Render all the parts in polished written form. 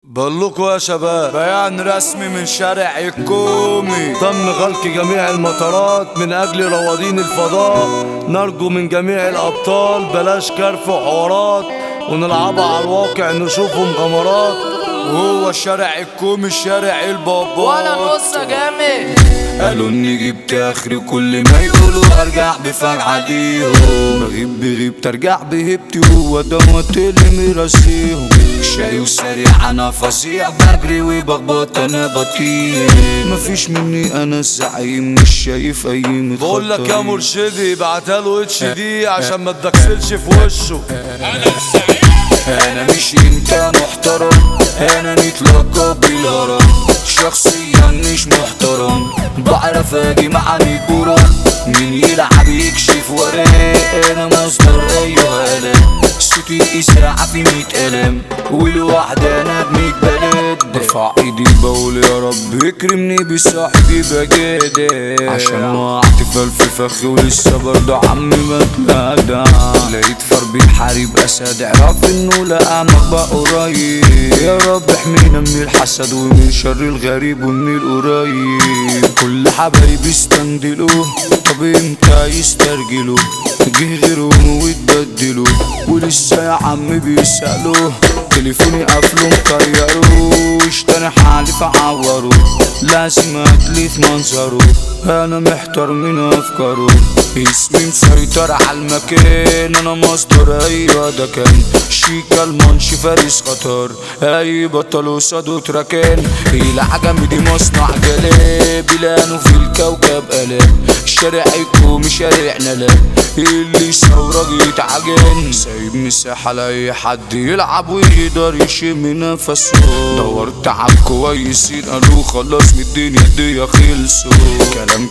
بقولكوا يا شباب، بيان رسمي من شارع الكومي. تم غلق جميع المطارات من اجل روادين الفضاء. نرجو من جميع الابطال بلاش كرف وحوارات، ونلعبها على الواقع نشوفوا مغامرات. وهو الشارع الكومي الشارع البابا ولا نص جامد. قالوا اني جبت اخري كل ما يقولوا ارجع بفرع ليهم. بغيب بغيب ترجع بهبتي هو دوت اللي مرسيهم. شاي وسريع انا فظيع بجري وبخبط انا بطيء. مفيش مني انا الزعيم مش شايف اي متخطر. بقولك يا مرشدي بعتها له اتش دي عشان ما تدخلش في وشه. انا مش انت محترم، انا متلقب بالهرم. شخصيا مش محترم، بعرف اجي مع ميكورة. مين يلعب يكشف وراء، انا مصدر ايها قلم. صوتي اسرع في 100 قلم، والواحد انا ب100 بلد. برفع ايدي بقول يا رب اكرمني بصاحبي بجادة، عشان وقعت في فخ ولسه برضه عمي بتلدع. لقيت فار بيحارب اسد، اعرف انه لقامك بقى قريب. يا رب احمينا من الحسد ومن شر الغريب ومن القريب. كل حبايبي استندلوه، طب امتى يسترجلوا؟ جه غيرهم واتبدلوا، ولسه يا عم بيسألوه. تليفوني قفلوا مطيروش، تاني حالف عوروه. لازم اتلف منظره، انا محتار من افكاره. اسمي مسيطر على المكان، انا مصدر ايوه ده كان. شيكا المنش فارس خطر، اي بطل قصاده تركان. العجم دي مصنع جلاب، بلانه في الكوكب قلب. شارع الكومي شارعنا لا، اللي يصورك يتعجن. سايب مساحة لاي حد يلعب ويقدر يشم نفسه. دورت على الكويسين قالوا خلاص من الدنيا دي خلصوا. كلام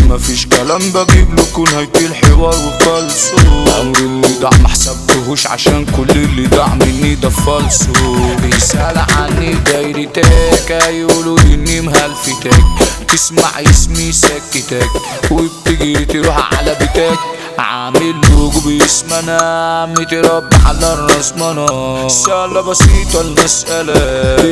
مفيش كلام، بجيب لكم نهاية الحوار وخلصوا. عمري اللي ضاع محسبتهوش، عشان كل اللي ضاع مني ده فالصو. بيسأل عني دايرتك، هيقولوا اني مهلفتك. تسمع اسمي سكتك، وبتجي تروح على بيتك. عامل لوجو باسمنا، متربى على الرسمنة. سهلة بسيطة المسألة،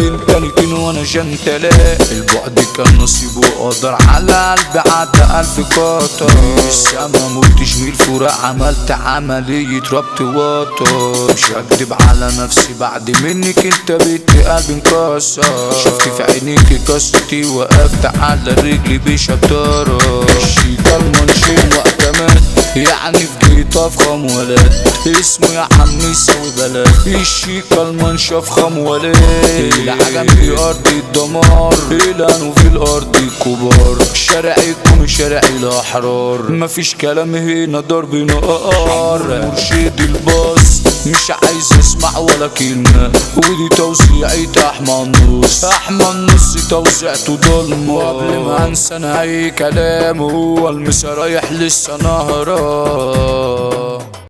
انت نتين وانا جنتلة. البعد كان نصيب وقدر، على قلبي عدى 1000 قطر. السما متش من الفراق، عملت عملية ربط وتر. مش هكدب على نفسي بعد منك انت بنت قلبي انكسر. شفت في عينيكي قصتي، وقفت على رجلي بشطارة. الشيكا المنشين وقت مات، يعني في جيت افخم ولد. اسمه يا عم يساوي بلد. الشيكا المنش افخم ولد. العجم في ارض الدمار، الانو في الارض الكبار. شارعكم شارع الاحرار، مفيش كلام هنا ضرب نار. مرشد الباص مش عايز اسمع ولا كلمة، ودي توزيعة احمد نص. احمد نص توزيعته ضلمة. وقبل ما انسى انا اي كلام، هو المسا رايح لسه نهران.